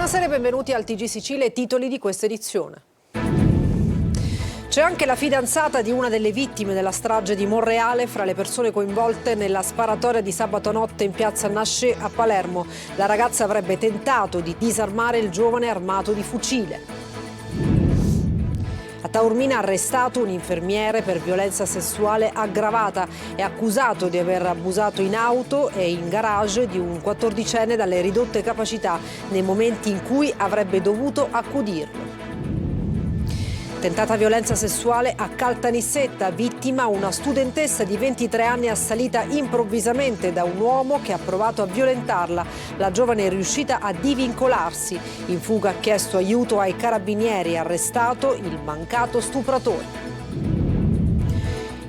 Buonasera e benvenuti al TG Sicilia, titoli di questa edizione. C'è anche la fidanzata di una delle vittime della strage di Monreale fra le persone coinvolte nella sparatoria di sabato notte in piazza Nascé a Palermo. La ragazza avrebbe tentato di disarmare il giovane armato di fucile. A Taormina arrestato un infermiere per violenza sessuale aggravata. È accusato di aver abusato in auto e in garage di un 14enne dalle ridotte capacità nei momenti in cui avrebbe dovuto accudirlo. Tentata violenza sessuale a Caltanissetta, vittima una studentessa di 23 anni assalita improvvisamente da un uomo che ha provato a violentarla. La giovane è riuscita a divincolarsi. In fuga ha chiesto aiuto ai carabinieri e arrestato il mancato stupratore.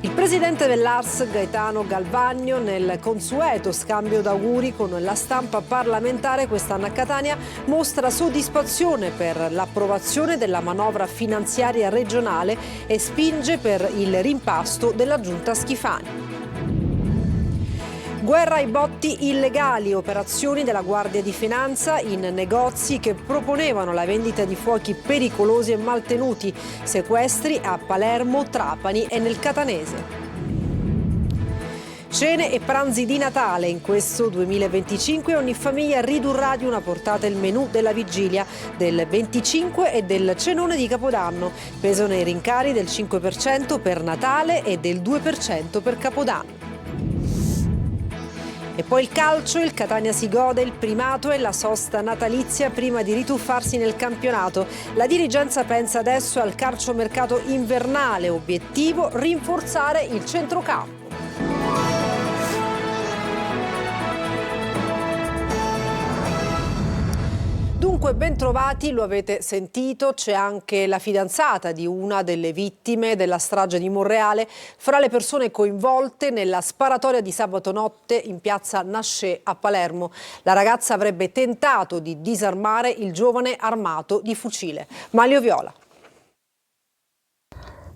Il presidente dell'ARS Gaetano Galvagno nel consueto scambio d'auguri con la stampa parlamentare quest'anno a Catania mostra soddisfazione per l'approvazione della manovra finanziaria regionale e spinge per il rimpasto della giunta Schifani. Guerra ai botti illegali, operazioni della Guardia di Finanza in negozi che proponevano la vendita di fuochi pericolosi e maltenuti, sequestri a Palermo, Trapani e nel Catanese. Cene e pranzi di Natale. In questo 2025 ogni famiglia ridurrà di una portata il menù della vigilia, del 25 e del cenone di Capodanno. Pesano i rincari del 5% per Natale e del 2% per Capodanno. E poi il calcio, il Catania si gode il primato e la sosta natalizia prima di rituffarsi nel campionato. La dirigenza pensa adesso al calciomercato invernale, obiettivo rinforzare il centrocampo. Dunque, bentrovati, lo avete sentito, c'è anche la fidanzata di una delle vittime della strage di Monreale fra le persone coinvolte nella sparatoria di sabato notte in piazza Nascé a Palermo. La ragazza avrebbe tentato di disarmare il giovane armato di fucile. Manlio Viola.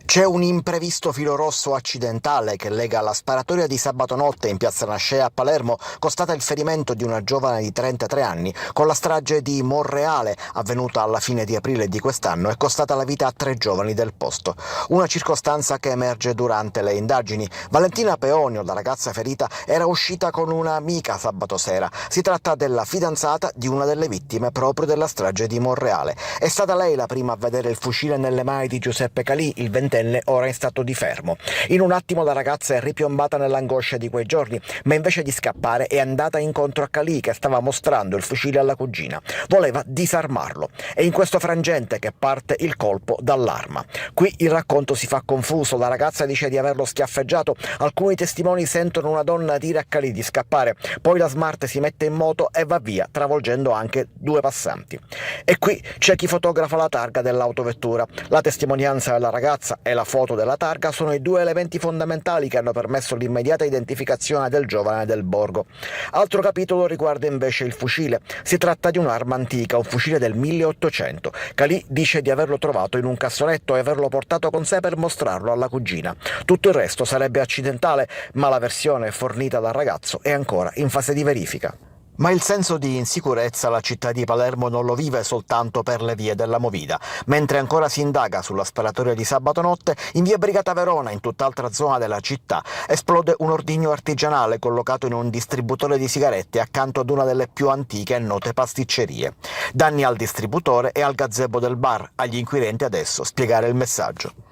C'è un imprevisto filo rosso accidentale che lega la sparatoria di sabato notte in piazza Nascé a Palermo, costata il ferimento di una giovane di 33 anni, con la strage di Monreale, avvenuta alla fine di aprile di quest'anno e costata la vita a 3 giovani del posto. Una circostanza che emerge durante le indagini. Valentina Peonio, la ragazza ferita, era uscita con un'amica sabato sera. Si tratta della fidanzata di una delle vittime proprio della strage di Monreale. È stata lei la prima a vedere il fucile nelle mani di Giuseppe Calì, il ventenne ora in stato di fermo. In un attimo la ragazza è ripiombata nell'angoscia di quei giorni, ma invece di scappare è andata incontro a Calì, che stava mostrando il fucile alla cugina. Voleva disarmarlo. È in questo frangente che parte il colpo dall'arma. Qui il racconto si fa confuso. La ragazza dice di averlo schiaffeggiato. Alcuni testimoni sentono una donna dire a Calì di scappare. Poi la Smart si mette in moto e va via, travolgendo anche 2 passanti. E qui c'è chi fotografa la targa dell'autovettura. La testimonianza della ragazza e la foto della targa sono i 2 elementi fondamentali che hanno permesso l'immediata identificazione del giovane del borgo. Altro capitolo riguarda invece il fucile. Si tratta di un'arma antica, un fucile del 1800. Calì dice di averlo trovato in un cassonetto e averlo portato con sé per mostrarlo alla cugina. Tutto il resto sarebbe accidentale, ma la versione fornita dal ragazzo è ancora in fase di verifica. Ma il senso di insicurezza la città di Palermo non lo vive soltanto per le vie della Movida. Mentre ancora si indaga sulla sparatoria di sabato notte, in via Brigata Verona, in tutt'altra zona della città, esplode un ordigno artigianale collocato in un distributore di sigarette accanto ad una delle più antiche e note pasticcerie. Danni al distributore e al gazebo del bar. Agli inquirenti adesso spiegare il messaggio.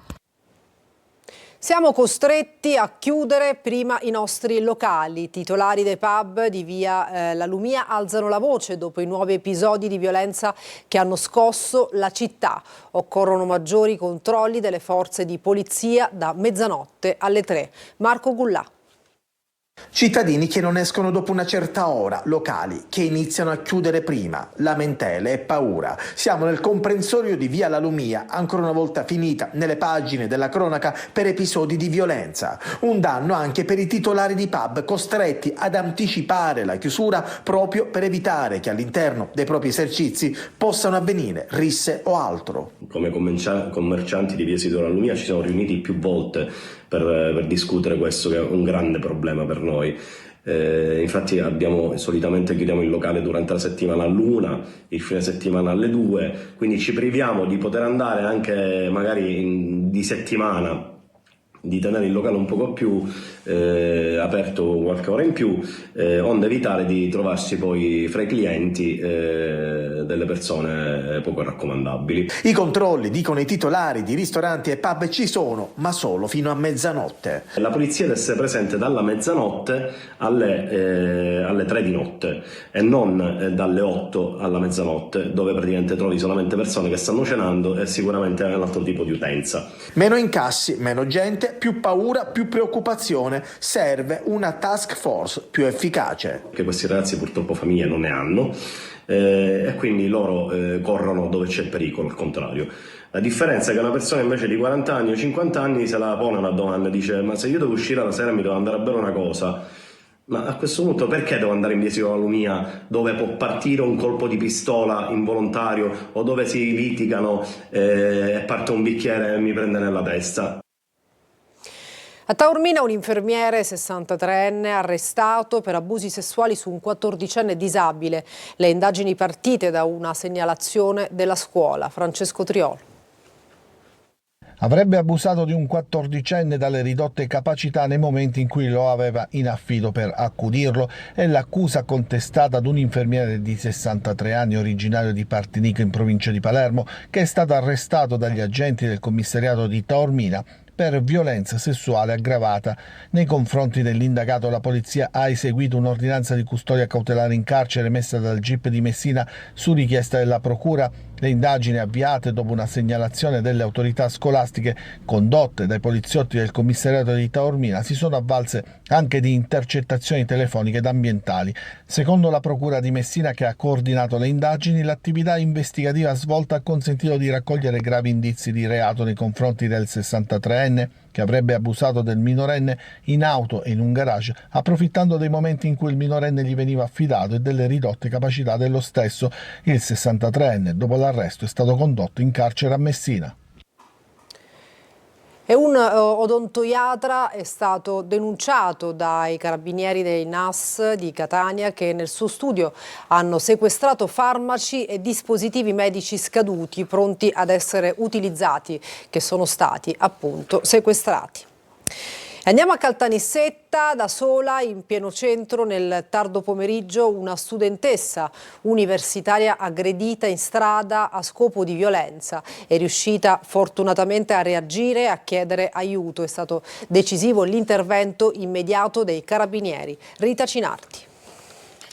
Siamo costretti a chiudere prima i nostri locali. Titolari dei pub di via La Lumia alzano la voce dopo i nuovi episodi di violenza che hanno scosso la città. Occorrono maggiori controlli delle forze di polizia da mezzanotte alle 3. Marco Gullà. Cittadini che non escono dopo una certa ora, locali che iniziano a chiudere prima, lamentele e paura. Siamo nel comprensorio di via La Lumia, ancora una volta finita nelle pagine della cronaca per episodi di violenza. Un danno anche per i titolari di pub costretti ad anticipare la chiusura proprio per evitare che all'interno dei propri esercizi possano avvenire risse o altro. Come commercianti di via La Lumia ci siamo riuniti più volte per discutere questo, che è un grande problema per noi. Infatti solitamente chiudiamo il locale durante la settimana all'1, il fine settimana alle 2, quindi ci priviamo di poter andare anche magari di settimana, di tenere il locale un poco più aperto qualche ora in più, onde evitare di trovarsi poi fra i clienti delle persone poco raccomandabili. I controlli, dicono i titolari di ristoranti e pub, ci sono, ma solo fino a mezzanotte. La polizia deve essere presente dalla mezzanotte alle 3 di notte e non dalle 8 alla mezzanotte, dove praticamente trovi solamente persone che stanno cenando e sicuramente è un altro tipo di utenza. Meno incassi, meno gente, più paura, più preoccupazione. Serve una task force più efficace. Che questi ragazzi purtroppo famiglie non ne hanno e quindi loro corrono dove c'è pericolo, al contrario. La differenza è che una persona invece di 40 anni o 50 anni se la pone una domanda, dice: ma se io devo uscire la sera mi devo andare a bere una cosa, ma a questo punto perché devo andare in via Silo della Lumia, dove può partire un colpo di pistola involontario o dove si litigano e parte un bicchiere e mi prende nella testa? A Taormina un infermiere 63enne arrestato per abusi sessuali su un 14enne disabile. Le indagini partite da una segnalazione della scuola. Francesco Triolo. Avrebbe abusato di un 14enne dalle ridotte capacità nei momenti in cui lo aveva in affido per accudirlo. È l'accusa contestata ad un infermiere di 63 anni originario di Partinico in provincia di Palermo, che è stato arrestato dagli agenti del commissariato di Taormina per violenza sessuale aggravata. Nei confronti dell'indagato la polizia ha eseguito un'ordinanza di custodia cautelare in carcere emessa dal GIP di Messina su richiesta della procura. Le indagini avviate dopo una segnalazione delle autorità scolastiche condotte dai poliziotti del commissariato di Taormina si sono avvalse anche di intercettazioni telefoniche ed ambientali. Secondo la procura di Messina, che ha coordinato le indagini, l'attività investigativa svolta ha consentito di raccogliere gravi indizi di reato nei confronti del 63enne, che avrebbe abusato del minorenne in auto e in un garage, approfittando dei momenti in cui il minorenne gli veniva affidato e delle ridotte capacità dello stesso. Il 63enne, dopo l'arresto, è stato condotto in carcere a Messina. E un odontoiatra è stato denunciato dai carabinieri dei NAS di Catania, che nel suo studio hanno sequestrato farmaci e dispositivi medici scaduti pronti ad essere utilizzati, che sono stati appunto sequestrati. Andiamo a Caltanissetta, da sola in pieno centro nel tardo pomeriggio una studentessa universitaria aggredita in strada a scopo di violenza. È riuscita fortunatamente a reagire e a chiedere aiuto. È stato decisivo l'intervento immediato dei carabinieri. Rita Cinardi.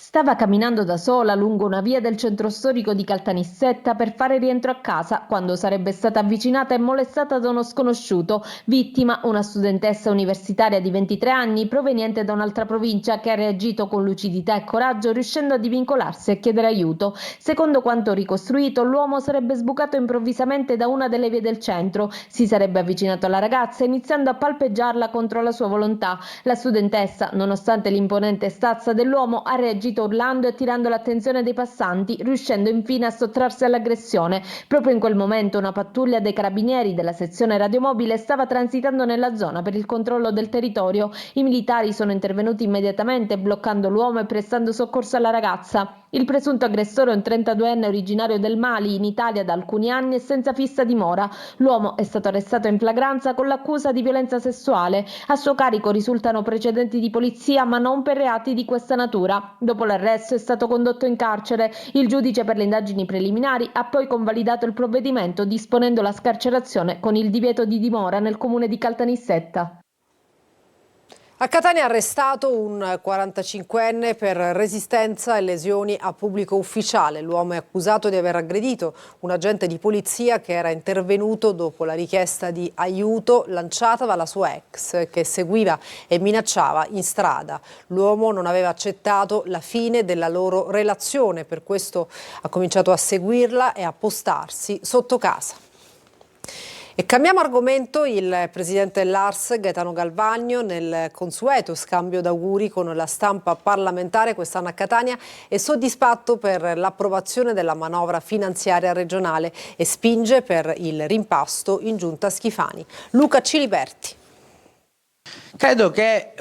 Stava camminando da sola lungo una via del centro storico di Caltanissetta per fare rientro a casa quando sarebbe stata avvicinata e molestata da uno sconosciuto. Vittima, una studentessa universitaria di 23 anni proveniente da un'altra provincia, che ha reagito con lucidità e coraggio, riuscendo a divincolarsi e chiedere aiuto. Secondo quanto ricostruito, l'uomo sarebbe sbucato improvvisamente da una delle vie del centro, si sarebbe avvicinato alla ragazza iniziando a palpeggiarla contro la sua volontà. La studentessa, nonostante l'imponente stazza dell'uomo, ha reagito urlando e attirando l'attenzione dei passanti, riuscendo infine a sottrarsi all'aggressione. Proprio in quel momento una pattuglia dei carabinieri della sezione radiomobile stava transitando nella zona per il controllo del territorio. I militari sono intervenuti immediatamente, bloccando l'uomo e prestando soccorso alla ragazza. Il presunto aggressore è un 32enne originario del Mali, in Italia da alcuni anni e senza fissa dimora. L'uomo è stato arrestato in flagranza con l'accusa di violenza sessuale. A suo carico risultano precedenti di polizia, ma non per reati di questa natura. Dopo l'arresto è stato condotto in carcere. Il giudice per le indagini preliminari ha poi convalidato il provvedimento, disponendo la scarcerazione con il divieto di dimora nel comune di Caltanissetta. A Catania è arrestato un 45enne per resistenza e lesioni a pubblico ufficiale. L'uomo è accusato di aver aggredito un agente di polizia che era intervenuto dopo la richiesta di aiuto lanciata dalla sua ex, che seguiva e minacciava in strada. L'uomo non aveva accettato la fine della loro relazione, per questo ha cominciato a seguirla e a postarsi sotto casa. E cambiamo argomento. Il presidente dell'ARS, Gaetano Galvagno, nel consueto scambio d'auguri con la stampa parlamentare quest'anno a Catania, è soddisfatto per l'approvazione della manovra finanziaria regionale e spinge per il rimpasto in giunta Schifani. Luca Ciliberti. Credo che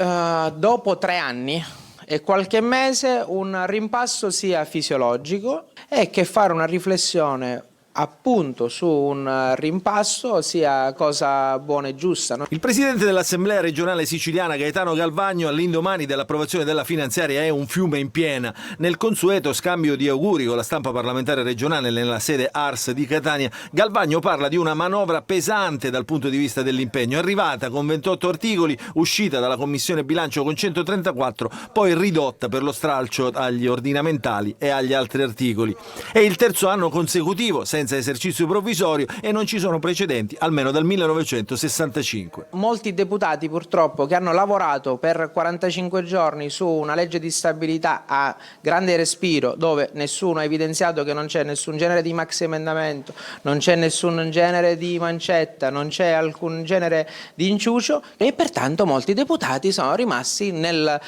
dopo 3 anni e qualche mese un rimpasto sia fisiologico e che fare una riflessione appunto su un rimpasto sia cosa buona e giusta, no? Il presidente dell'Assemblea regionale siciliana Gaetano Galvagno all'indomani dell'approvazione della finanziaria è un fiume in piena. Nel consueto scambio di auguri con la stampa parlamentare regionale nella sede Ars di Catania, Galvagno parla di una manovra pesante dal punto di vista dell'impegno, arrivata con 28 articoli, uscita dalla Commissione Bilancio con 134, poi ridotta per lo stralcio agli ordinamentali e agli altri articoli. È il terzo anno consecutivo senza esercizio provvisorio e non ci sono precedenti almeno dal 1965. Molti deputati purtroppo che hanno lavorato per 45 giorni su una legge di stabilità a grande respiro, dove nessuno ha evidenziato che non c'è nessun genere di maxi emendamento, non c'è nessun genere di mancetta, non c'è alcun genere di inciucio, e pertanto molti deputati sono rimasti nel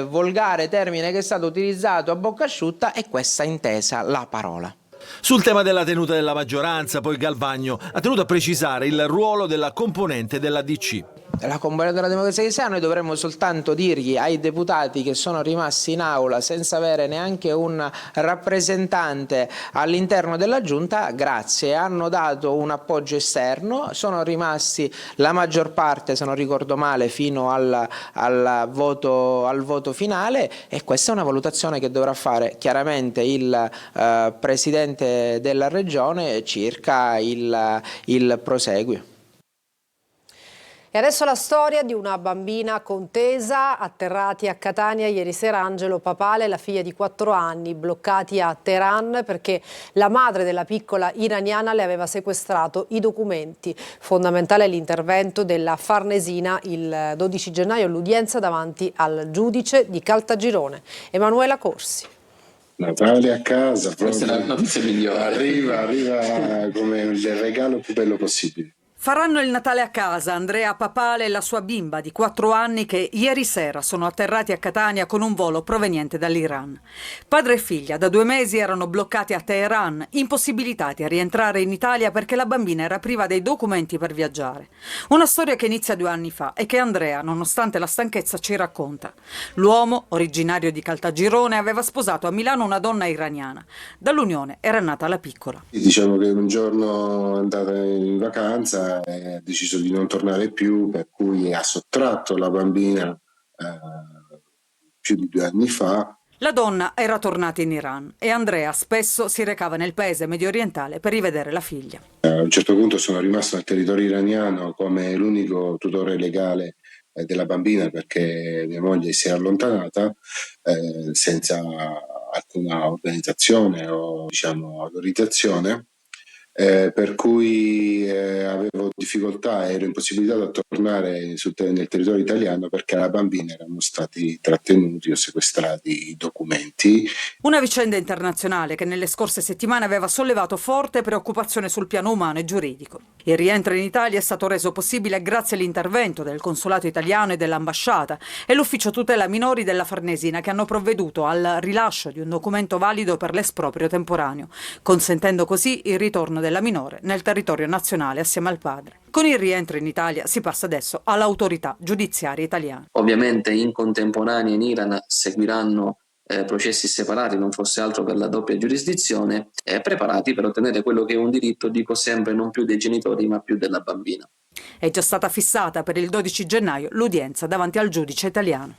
volgare termine che è stato utilizzato a bocca asciutta, e questa intesa la parola. Sul tema della tenuta della maggioranza, poi Galvagno ha tenuto a precisare il ruolo della componente della DC. La componente della Democrazia Cristiana, noi dovremmo soltanto dirgli ai deputati che sono rimasti in aula senza avere neanche un rappresentante all'interno della Giunta, grazie, hanno dato un appoggio esterno, sono rimasti la maggior parte, se non ricordo male, fino al voto finale, e questa è una valutazione che dovrà fare chiaramente il Presidente della Regione circa il proseguio. E adesso la storia di una bambina contesa, atterrati a Catania ieri sera Angelo Papale e la figlia di 4 anni, bloccati a Teheran perché la madre della piccola iraniana le aveva sequestrato i documenti. Fondamentale l'intervento della Farnesina il 12 gennaio all'udienza davanti al giudice di Caltagirone. Emanuela Corsi. Natale a casa, questa è la notizia migliore. Arriva come il regalo più bello possibile. Faranno il Natale a casa Andrea Papale e la sua bimba di 4 anni che ieri sera sono atterrati a Catania con un volo proveniente dall'Iran. Padre e figlia da 2 mesi erano bloccati a Teheran, impossibilitati a rientrare in Italia perché la bambina era priva dei documenti per viaggiare. Una storia che inizia 2 anni fa e che Andrea, nonostante la stanchezza, ci racconta. L'uomo, originario di Caltagirone, aveva sposato a Milano una donna iraniana. Dall'unione era nata la piccola. Diciamo che un giorno è andata in vacanza, ha deciso di non tornare più, per cui ha sottratto la bambina più di 2 anni fa. La donna era tornata in Iran e Andrea spesso si recava nel paese mediorientale per rivedere la figlia. A un certo punto sono rimasto nel territorio iraniano come l'unico tutore legale della bambina, perché mia moglie si è allontanata senza alcuna organizzazione o autorizzazione. Per cui avevo difficoltà, ero impossibilitato a tornare nel territorio italiano perché alla bambina erano stati trattenuti o sequestrati i documenti. Una vicenda internazionale che nelle scorse settimane aveva sollevato forte preoccupazione sul piano umano e giuridico. Il rientro in Italia è stato reso possibile grazie all'intervento del consolato italiano e dell'ambasciata e l'ufficio tutela minori della Farnesina, che hanno provveduto al rilascio di un documento valido per l'esproprio temporaneo, consentendo così il ritorno della minore nel territorio nazionale assieme al padre. Con il rientro in Italia si passa adesso all'autorità giudiziaria italiana. Ovviamente in contemporanea in Iran seguiranno processi separati, non fosse altro per la doppia giurisdizione, preparati per ottenere quello che è un diritto, dico sempre, non più dei genitori ma più della bambina. È già stata fissata per il 12 gennaio l'udienza davanti al giudice italiano.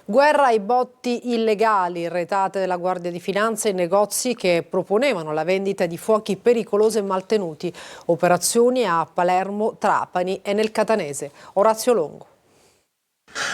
Guerra ai botti illegali, retate della Guardia di Finanza in negozi che proponevano la vendita di fuochi pericolosi e maltenuti. Operazioni a Palermo, Trapani e nel Catanese. Orazio Longo.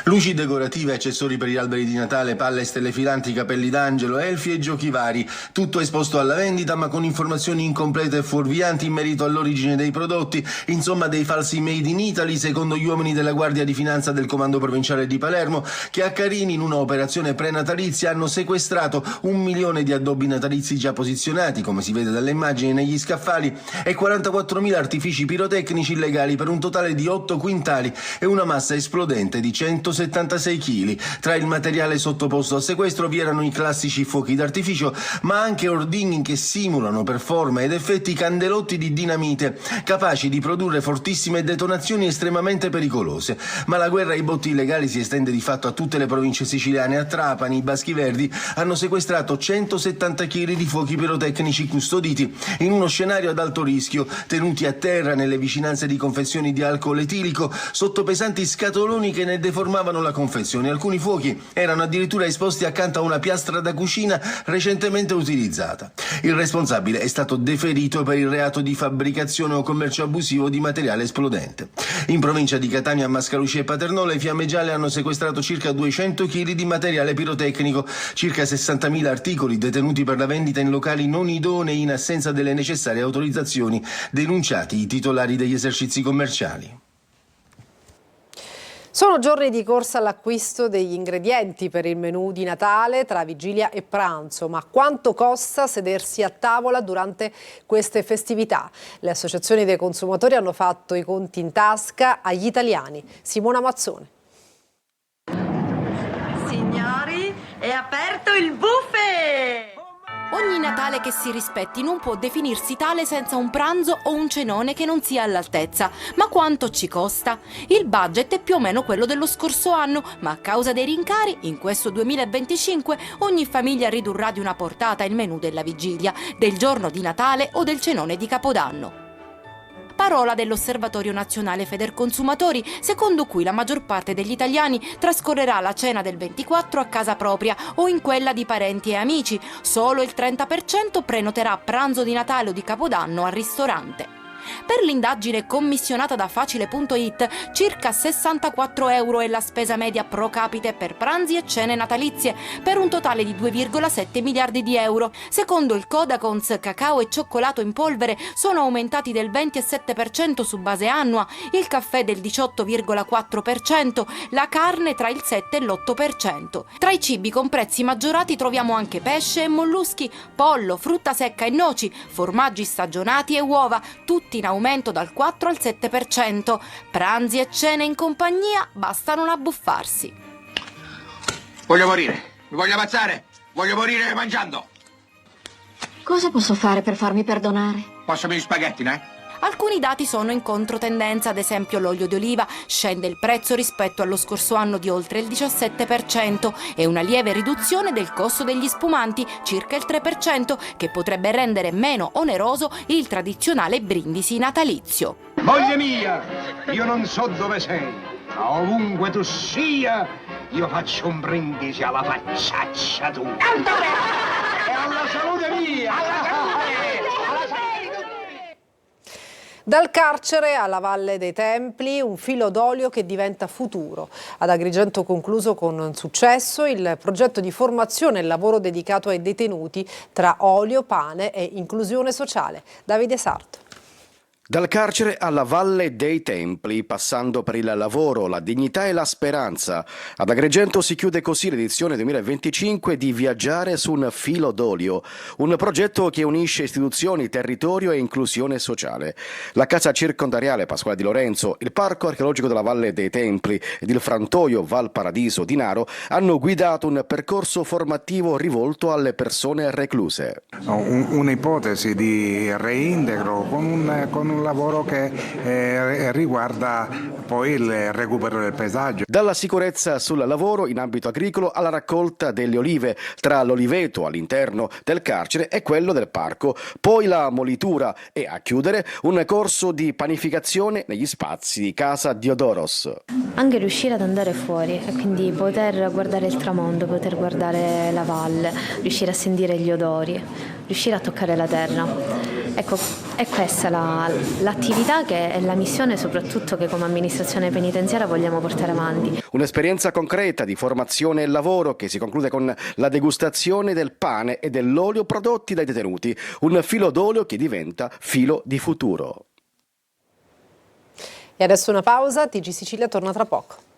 Luci decorative, accessori per gli alberi di Natale, palle, stelle filanti, capelli d'angelo, elfi e giochi vari. Tutto esposto alla vendita ma con informazioni incomplete e fuorvianti in merito all'origine dei prodotti. Insomma, dei falsi made in Italy, secondo gli uomini della Guardia di Finanza del Comando Provinciale di Palermo, che a Carini in una operazione prenatalizia hanno sequestrato 1 milione di addobbi natalizi già posizionati, come si vede dalle immagini, negli scaffali, e 44.000 artifici pirotecnici illegali per un totale di 8 quintali e una massa esplodente di 100 176 kg. Tra il materiale sottoposto al sequestro vi erano i classici fuochi d'artificio, ma anche ordigni che simulano per forma ed effetti candelotti di dinamite, capaci di produrre fortissime detonazioni estremamente pericolose. Ma la guerra ai botti illegali si estende di fatto a tutte le province siciliane. A Trapani i Baschi Verdi hanno sequestrato 170 kg di fuochi pirotecnici custoditi in uno scenario ad alto rischio, tenuti a terra nelle vicinanze di confezioni di alcol etilico sotto pesanti scatoloni che ne deformavano la confezione. Alcuni fuochi erano addirittura esposti accanto a una piastra da cucina recentemente utilizzata. Il responsabile è stato deferito per il reato di fabbricazione o commercio abusivo di materiale esplodente. In provincia di Catania, a Mascalucia e Paternò le Fiamme Gialle hanno sequestrato circa 200 kg di materiale pirotecnico, circa 60.000 articoli detenuti per la vendita in locali non idonei in assenza delle necessarie autorizzazioni, denunciati i titolari degli esercizi commerciali. Sono giorni di corsa all'acquisto degli ingredienti per il menù di Natale tra vigilia e pranzo, ma quanto costa sedersi a tavola durante queste festività? Le associazioni dei consumatori hanno fatto i conti in tasca agli italiani. Simona Mazzone. Signori, è aperto il buffet! Ogni Natale che si rispetti non può definirsi tale senza un pranzo o un cenone che non sia all'altezza. Ma quanto ci costa? Il budget è più o meno quello dello scorso anno, ma a causa dei rincari, in questo 2025 ogni famiglia ridurrà di una portata il menù della vigilia, del giorno di Natale o del cenone di Capodanno. Parola dell'Osservatorio Nazionale Federconsumatori, secondo cui la maggior parte degli italiani trascorrerà la cena del 24 a casa propria o in quella di parenti e amici. Solo il 30% prenoterà pranzo di Natale o di Capodanno al ristorante. Per l'indagine commissionata da Facile.it, circa 64 euro è la spesa media pro capite per pranzi e cene natalizie, per un totale di 2,7 miliardi di euro. Secondo il Codacons, cacao e cioccolato in polvere sono aumentati del 27% su base annua, il caffè del 18,4%, la carne tra il 7 e l'8%. Tra i cibi con prezzi maggiorati troviamo anche pesce e molluschi, pollo, frutta secca e noci, formaggi stagionati e uova, tutti in aumento dal 4 al 7%. Pranzi e cene in compagnia basta non abbuffarsi. Voglio morire, mi voglio ammazzare, voglio morire mangiando. Cosa posso fare per farmi perdonare? Passami gli spaghetti, né? Alcuni dati sono in controtendenza, ad esempio l'olio di oliva scende il prezzo rispetto allo scorso anno di oltre il 17% e una lieve riduzione del costo degli spumanti, circa il 3%, che potrebbe rendere meno oneroso il tradizionale brindisi natalizio. Moglie mia, io non so dove sei, ma ovunque tu sia, io faccio un brindisi alla facciaccia tua. E alla salute mia! Alla salute! Dal carcere alla Valle dei Templi, un filo d'olio che diventa futuro. Ad Agrigento concluso con successo il progetto di formazione e lavoro dedicato ai detenuti tra olio, pane e inclusione sociale. Davide Sarto. Dal carcere alla Valle dei Templi, passando per il lavoro, la dignità e la speranza. Ad Agrigento si chiude così l'edizione 2025 di Viaggiare su un filo d'olio, un progetto che unisce istituzioni, territorio e inclusione sociale. La casa circondariale Pasquale di Lorenzo, il parco archeologico della Valle dei Templi ed il frantoio Val Paradiso di Naro hanno guidato un percorso formativo rivolto alle persone recluse. Un'ipotesi di reintegro con un lavoro che riguarda poi il recupero del paesaggio. Dalla sicurezza sul lavoro in ambito agricolo alla raccolta delle olive, tra l'oliveto all'interno del carcere e quello del parco, poi la molitura e a chiudere un corso di panificazione negli spazi di Casa Diodoros. Anche riuscire ad andare fuori e quindi poter guardare il tramonto, poter guardare la valle, riuscire a sentire gli odori, riuscire a toccare la terra. Ecco, è questa l'attività che è la missione soprattutto che come amministrazione penitenziaria vogliamo portare avanti. Un'esperienza concreta di formazione e lavoro che si conclude con la degustazione del pane e dell'olio prodotti dai detenuti, un filo d'olio che diventa filo di futuro. E adesso una pausa, TG Sicilia torna tra poco.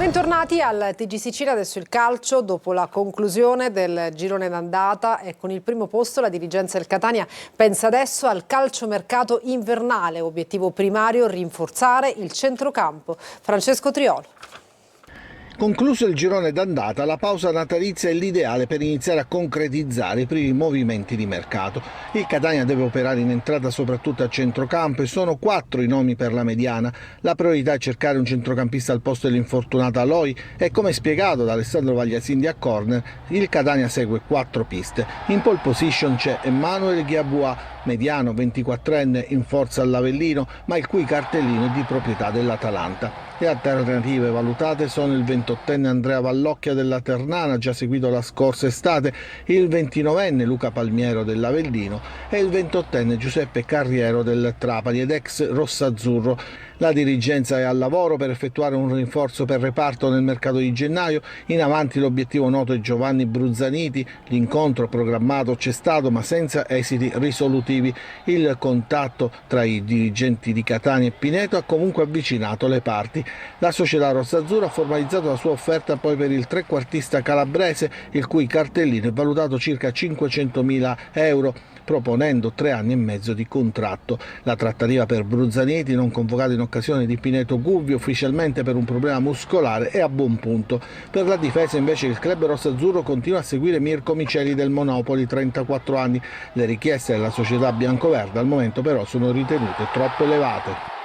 Bentornati al TG Sicilia, adesso il calcio. Dopo la conclusione del girone d'andata e con il primo posto la dirigenza del Catania pensa adesso al calciomercato invernale, obiettivo primario rinforzare il centrocampo. Francesco Triolo. Concluso il girone d'andata, la pausa natalizia è l'ideale per iniziare a concretizzare i primi movimenti di mercato. Il Catania deve operare in entrata soprattutto a centrocampo e sono 4 i nomi per la mediana. La priorità è cercare un centrocampista al posto dell'infortunata Aloi e, come spiegato da Alessandro Vagliasindi a Corner, il Catania segue 4 piste. In pole position c'è Emmanuel Ghiabua, mediano 24enne in forza all'Avellino, ma il cui cartellino è di proprietà dell'Atalanta. Le alternative valutate sono il 28enne Andrea Vallocchia della Ternana, già seguito la scorsa estate, il 29enne Luca Palmiero dell'Avellino e il 28enne Giuseppe Carriero del Trapani ed ex rossazzurro. La dirigenza è al lavoro per effettuare un rinforzo per reparto nel mercato di gennaio. In avanti l'obiettivo noto è Giovanni Bruzzaniti. L'incontro programmato c'è stato ma senza esiti risolutivi. Il contatto tra i dirigenti di Catania e Pineto ha comunque avvicinato le parti. La società rossazzurra ha formalizzato la sua offerta poi per il trequartista calabrese, il cui cartellino è valutato circa 500.000 euro, proponendo 3 anni e mezzo di contratto. La trattativa per Bruzzaniti, non convocato in occasione di Pineto Gubbi ufficialmente per un problema muscolare, è a buon punto. Per la difesa invece il club rossazzurro continua a seguire Mirko Miceli del Monopoli, 34 anni. Le richieste della società biancoverde al momento però sono ritenute troppo elevate.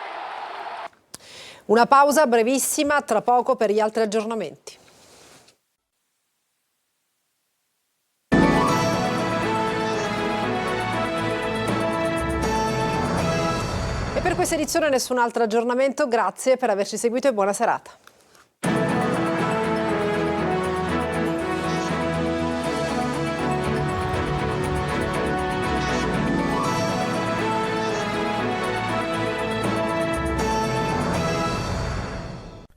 Una pausa brevissima, tra poco per gli altri aggiornamenti. Per questa edizione nessun altro aggiornamento, grazie per averci seguito e buona serata.